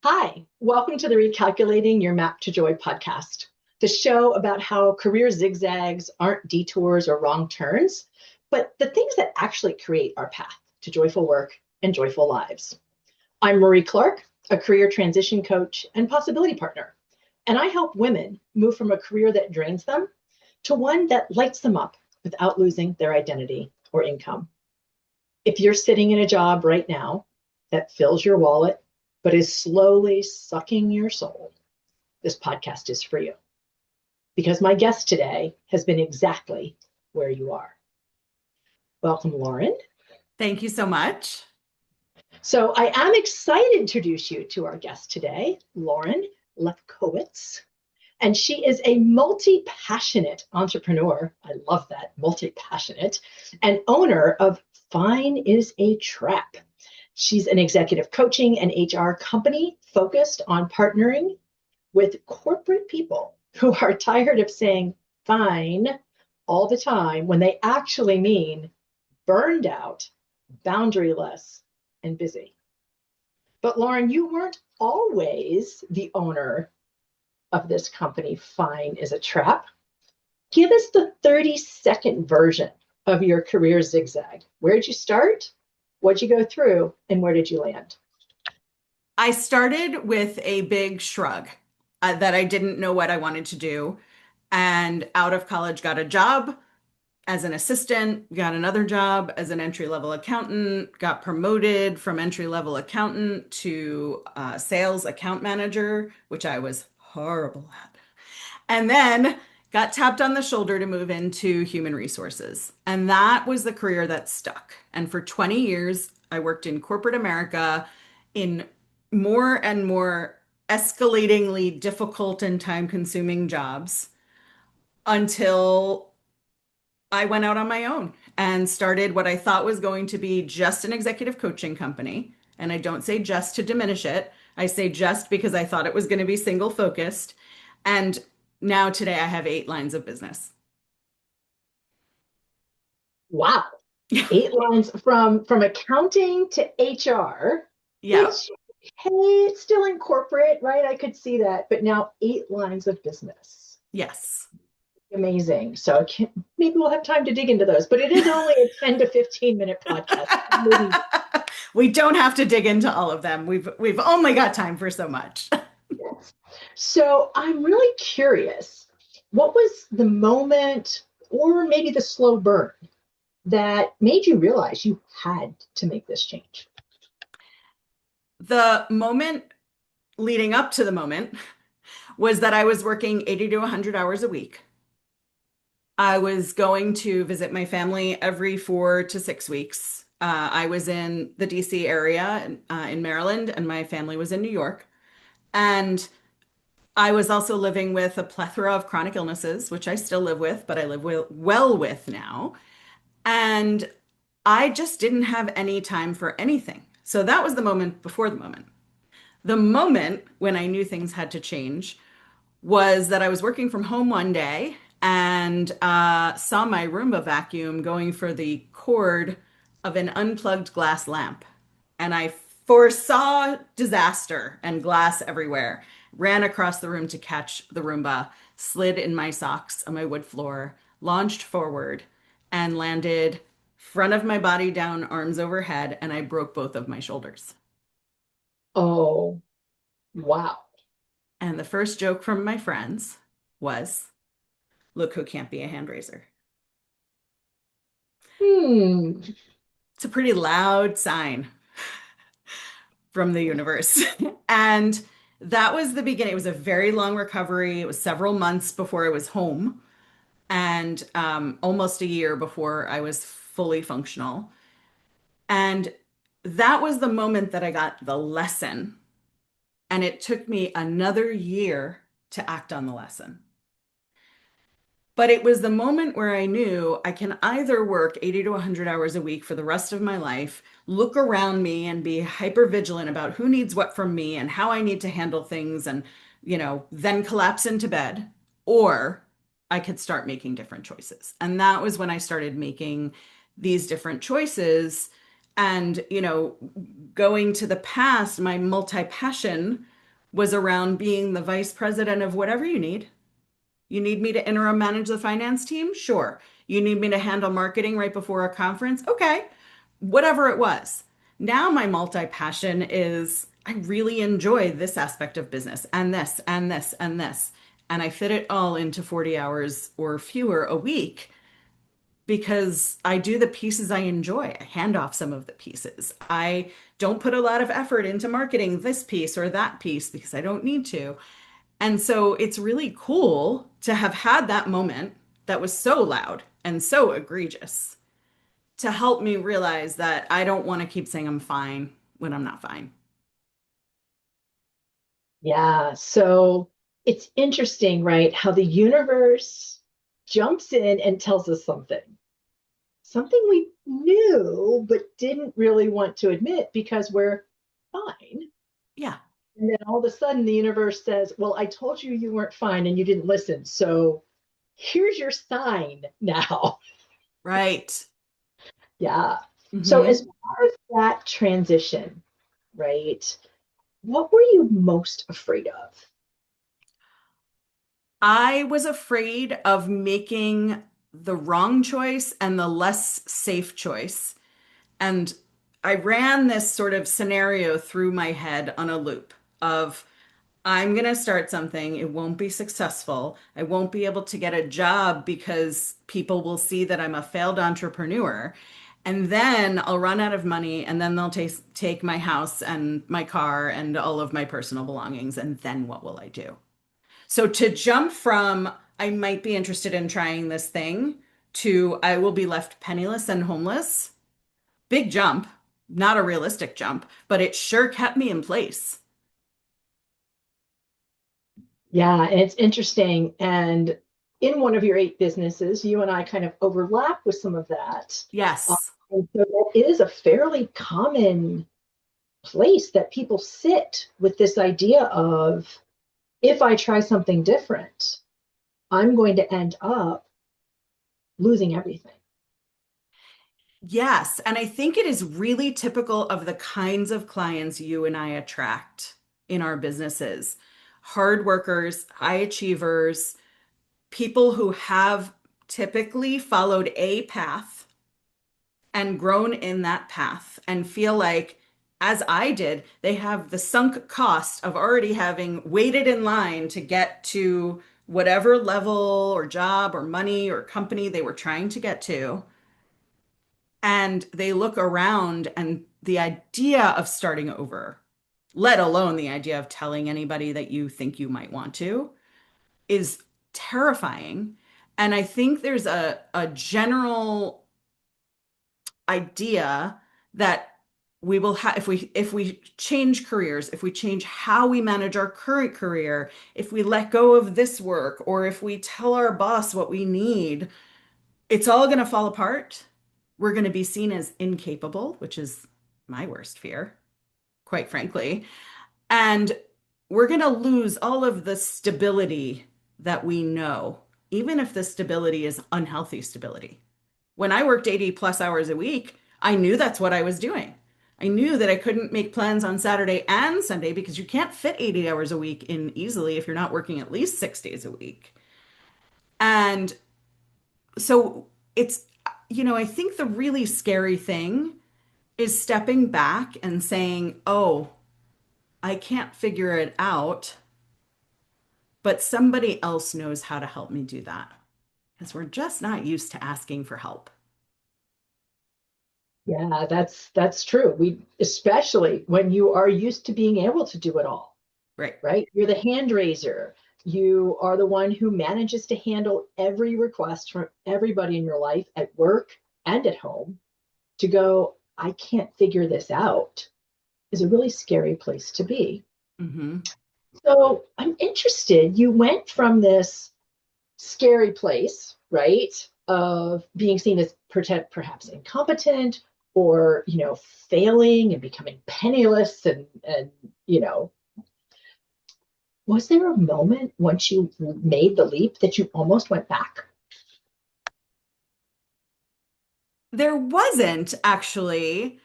Hi, welcome to the Recalculating Your Map to Joy podcast, the show about how career zigzags aren't detours or wrong turns, but the things that actually create our path to joyful work and joyful lives. I'm Marie Clark, a career transition coach and possibility partner, and I help women move from a career that drains them to one that lights them up without losing their identity or income. If you're sitting in a job right now that fills your wallet but is slowly sucking your soul, this podcast is for you. Because my guest today has been exactly where you are. Welcome, Lauren. Thank you so much. So I am excited to introduce you to our guest today, Lauren Lefkowitz. And she is a multi-passionate entrepreneur. I love that, multi-passionate, and owner of Fine is a Trap. She's an executive coaching and HR company focused on partnering with corporate people who are tired of saying fine all the time when they actually mean burned out, boundaryless, and busy. But Lauren, you weren't always the owner of this company, Fine is a Trap. Give us the 30-second version of your career zigzag. Where did you start? What'd you go through? And where did you land? I started with a big shrug that I didn't know what I wanted to do. And out of college, got a job as an assistant, got another job as an entry-level accountant, got promoted from entry-level accountant to sales account manager, which I was horrible at. And then got tapped on the shoulder to move into human resources. And that was the career that stuck. And for 20 years, I worked in corporate America in more and more escalatingly difficult and time-consuming jobs until I went out on my own and started what I thought was going to be just an executive coaching company. And I don't say just to diminish it. I say just because I thought it was going to be single focused. And now today I have 8 lines of business. Wow. 8 lines from accounting to HR, Yeah. which, hey, it's still in corporate, right? I could see that, but now 8 lines of business. Yes. Amazing. So maybe we'll have time to dig into those, but it is only a 10 to 15 minute podcast. Maybe. We don't have to dig into all of them. We've only got time for so much. Yes. So I'm really curious, what was the moment or maybe the slow burn that made you realize you had to make this change? The moment leading up to the moment was that I was working 80 to 100 hours a week. I was going to visit my family every 4 to 6 weeks. I was in the DC area in Maryland, and my family was in New York. And I was also living with a plethora of chronic illnesses, which I still live with, but I live well with now. And I just didn't have any time for anything. So that was the moment before the moment. The moment when I knew things had to change was that I was working from home one day and saw my Roomba vacuum going for the cord of an unplugged glass lamp. And I foresaw disaster and glass everywhere. Ran across the room to catch the Roomba, slid in my socks on my wood floor, launched forward, and landed front of my body down, arms overhead, and I broke both of my shoulders. Oh, wow. And the first joke from my friends was, look who can't be a hand raiser. Hmm. It's a pretty loud sign from the universe. And that was the beginning. It was a very long recovery. It was several months before I was home and almost a year before I was fully functional. And that was the moment that I got the lesson. And it took me another year to act on the lesson. But it was the moment where I knew I can either work 80 to 100 hours a week for the rest of my life, look around me and be hyper vigilant about who needs what from me and how I need to handle things and, then collapse into bed, or I could start making different choices. And that was when I started making these different choices. And, going to the past, my multi-passion was around being the vice president of whatever you need. You need me to interim manage the finance team? Sure. You need me to handle marketing right before a conference? Okay. Whatever it was. Now my multi-passion is I really enjoy this aspect of business and this and this and this. And I fit it all into 40 hours or fewer a week because I do the pieces I enjoy. I hand off some of the pieces. I don't put a lot of effort into marketing this piece or that piece because I don't need to. And so it's really cool to have had that moment that was so loud and so egregious to help me realize that I don't want to keep saying I'm fine when I'm not fine. Yeah. So it's interesting, right? How the universe jumps in and tells us something we knew but didn't really want to admit because we're fine. Yeah, And then all of a sudden the universe says, well, I told you you weren't fine and you didn't listen. So here's your sign now. right. Yeah. So as hmm far as that transition, right? What were you most afraid of? I was afraid of making the wrong choice and the less safe choice. And I ran this sort of scenario through my head on a loop of I'm going to start something. It won't be successful. I won't be able to get a job because people will see that I'm a failed entrepreneur. And then I'll run out of money, and then they'll take my house and my car and all of my personal belongings. And then what will I do? So to jump from I might be interested in trying this thing to I will be left penniless and homeless, big jump, not a realistic jump, but it sure kept me in place. Yeah, and it's interesting. And in one of your eight businesses, you and I kind of overlap with some of that. Uh, Yes. and so that is a fairly common place that people sit with this idea of if I try something different, I'm going to end up losing everything. Yes, and I think it is really typical of the kinds of clients you and I attract in our businesses. Hard workers, high achievers, people who have typically followed a path and grown in that path and feel like, as I did, they have the sunk cost of already having waited in line to get to whatever level or job or money or company they were trying to get to, and they look around and the idea of starting over, let alone the idea of telling anybody that you think you might want to, is terrifying. And I think there's a general idea that we will have if we change careers, if we change how we manage our current career, if we let go of this work, or if we tell our boss what we need, it's all going to fall apart. We're going to be seen as incapable, which is my worst fear, quite frankly. And we're going to lose all of the stability that we know, even if the stability is unhealthy stability. When I worked 80 plus hours a week, I knew that's what I was doing. I knew that I couldn't make plans on Saturday and Sunday because you can't fit 80 hours a week in easily if you're not working at least 6 days a week. And so it's, I think the really scary thing is stepping back and saying, oh, I can't figure it out, but somebody else knows how to help me do that. Because we're just not used to asking for help. Yeah, that's true. We especially when you are used to being able to do it all, Right. right? You're the hand raiser. You are the one who manages to handle every request from everybody in your life at work and at home. To go, I can't figure this out is a really scary place to be. hmm So I'm interested. You went from this scary place, right, of being seen as perhaps incompetent or, failing and becoming penniless and, was there a moment once you made the leap that you almost went back? There wasn't actually.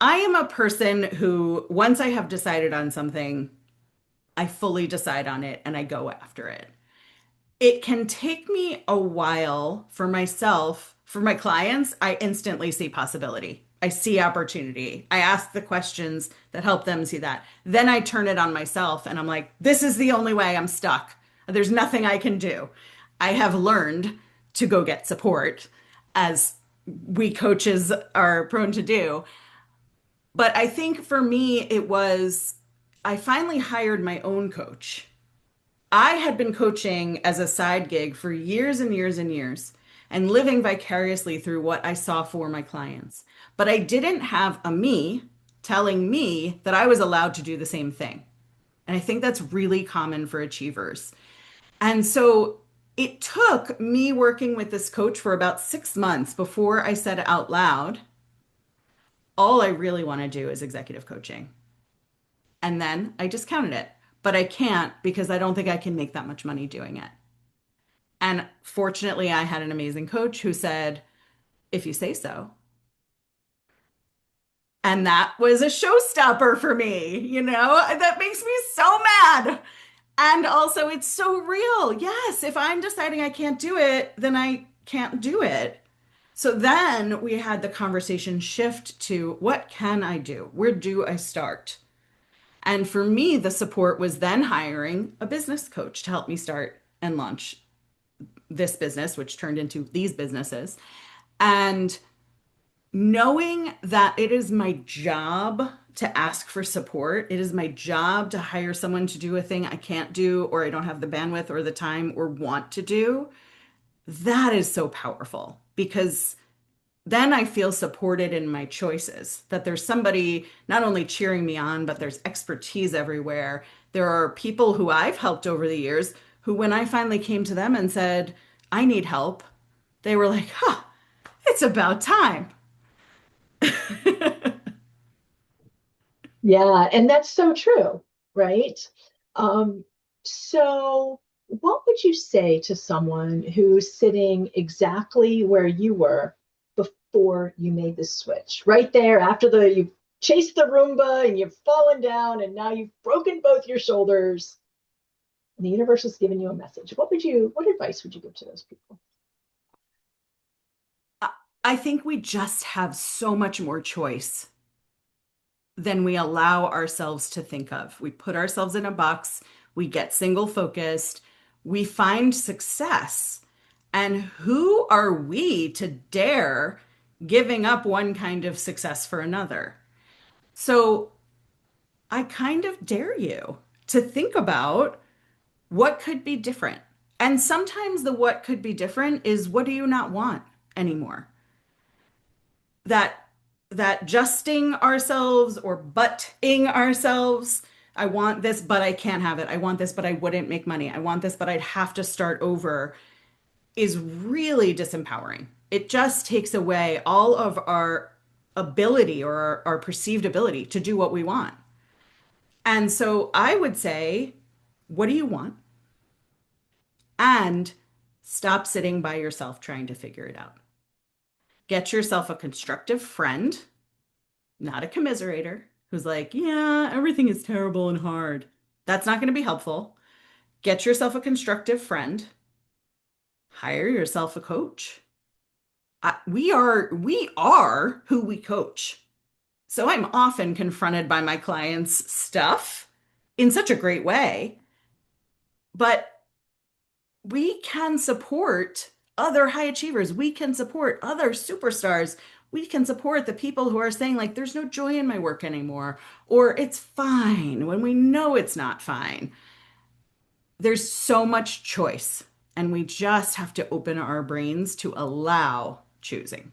I am a person who, once I have decided on something, I fully decide on it and I go after it. It can take me a while for myself, for my clients. I instantly see possibility. I see opportunity. I ask the questions that help them see that. Then I turn it on myself and I'm like, this is the only way. I'm stuck. There's nothing I can do. I have learned to go get support, as we coaches are prone to do. But I think for me, it was I finally hired my own coach. I had been coaching as a side gig for years and years and years and living vicariously through what I saw for my clients. But I didn't have a me telling me that I was allowed to do the same thing. And I think that's really common for achievers. And so it took me working with this coach for about 6 months before I said out loud, all I really want to do is executive coaching. And then I discounted it, but I can't because I don't think I can make that much money doing it. And fortunately, I had an amazing coach who said, if you say so. And that was a showstopper for me, that makes me so mad. And also, it's so real. Yes, if I'm deciding I can't do it, then I can't do it. So then we had the conversation shift to what can I do? Where do I start? And for me, the support was then hiring a business coach to help me start and launch this business, which turned into these businesses. And knowing that it is my job to ask for support, it is my job to hire someone to do a thing I can't do, or I don't have the bandwidth or the time or want to do, that is so powerful because then I feel supported in my choices, that there's somebody not only cheering me on, but there's expertise everywhere. There are people who I've helped over the years who, when I finally came to them and said, I need help, they were like, huh, it's about time. Yeah, and that's so true, right? Um, so what would you say to someone who's sitting exactly where you were before you made the switch? Right there after you've chased the Roomba and you've fallen down and now you've broken both your shoulders and the universe has given you a message. What advice would you give to those people? I think we just have so much more choice than we allow ourselves to think of. We put ourselves in a box, we get single focused, we find success. And who are we to dare giving up one kind of success for another? So I kind of dare you to think about what could be different. And sometimes the what could be different is what do you not want anymore? That that justing ourselves or butting ourselves. I want this, but I can't have it. I want this, but I wouldn't make money. I want this, but I'd have to start over is really disempowering. It just takes away all of our ability or our perceived ability to do what we want. And so I would say, what do you want? And stop sitting by yourself trying to figure it out. Get yourself a constructive friend, not a commiserator, who's like, yeah, everything is terrible and hard. That's not going to be helpful. Get yourself a constructive friend, hire yourself a coach. We are who we coach. So I'm often confronted by my clients' stuff in such a great way, but we can support other high achievers. We can support other superstars. We can support the people who are saying, like, there's no joy in my work anymore, or it's fine when we know it's not fine. There's so much choice, and we just have to open our brains to allow choosing.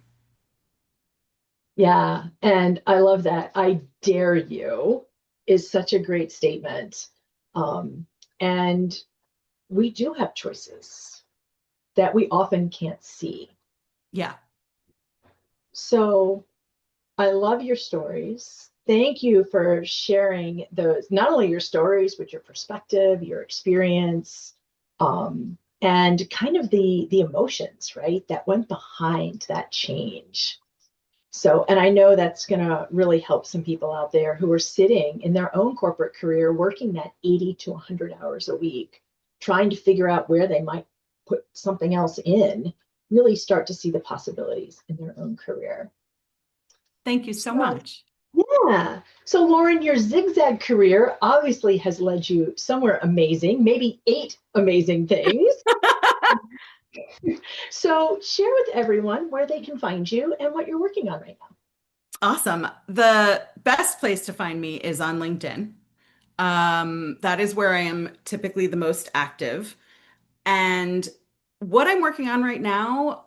Yeah, and I love that. I dare you is such a great statement. And we do have choices that we often can't see. Yeah. So I love your stories. Thank you for sharing those, not only your stories, but your perspective, your experience, and kind of the emotions, right, that went behind that change. So, and I know that's going to really help some people out there who are sitting in their own corporate career, working that 80 to 100 hours a week, trying to figure out where they might put something else in, really start to see the possibilities in their own career. Thank you so So, much. yeah. So, Lauren, your zigzag career obviously has led you somewhere amazing, maybe 8 amazing things. So, share with everyone where they can find you and what you're working on right now. Awesome. The best place to find me is on LinkedIn. That is where I am typically the most active. And what I'm working on right now,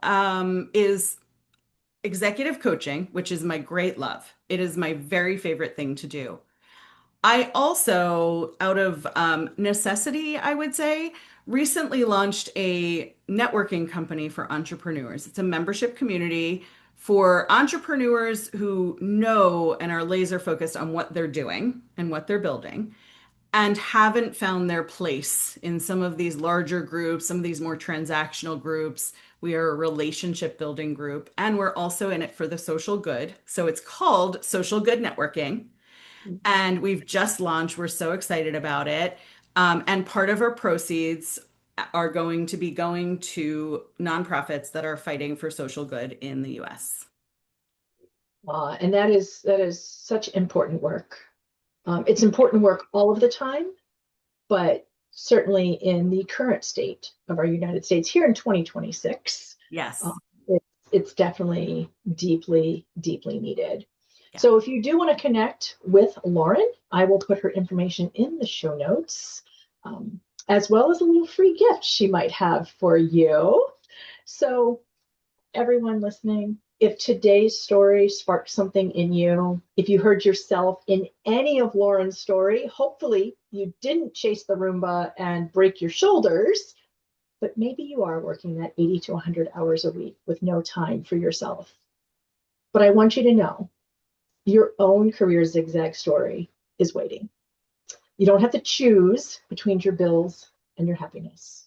is executive coaching, which is my great love. It is my very favorite thing to do. I also, out of necessity, I would say, recently launched a networking company for entrepreneurs. It's a membership community for entrepreneurs who know and are laser focused on what they're doing and what they're building and haven't found their place in some of these larger groups, some of these more transactional groups. We are a relationship building group, and we're also in it for the social good. So it's called Social Good Networking. And we've just launched. We're so excited about it. And part of our proceeds are going to be going to nonprofits that are fighting for social good in the US. And that is such important work. It's important work all of the time, but certainly in the current state of our United States here in 2026, Yes. um, it's definitely deeply, deeply needed. Yeah. So if you do want to connect with Lauren, I will put her information in the show notes, as well as a little free gift she might have for you. So everyone listening, if today's story sparked something in you, if you heard yourself in any of Lauren's story, hopefully you didn't chase the Roomba and break your shoulders, but maybe you are working that 80 to 100 hours a week with no time for yourself. But I want you to know your own career zigzag story is waiting. You don't have to choose between your bills and your happiness.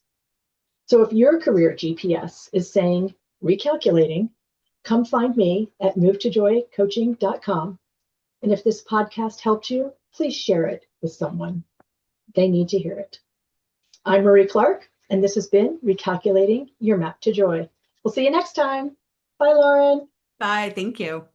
So if your career GPS is saying recalculating, come find me at movetojoycoaching.com. And if this podcast helped you, please share it with someone. They need to hear it. I'm Marie Clark, and this has been Recalculating Your Map to Joy. We'll see you next time. Bye, Lauren. Bye. Thank you.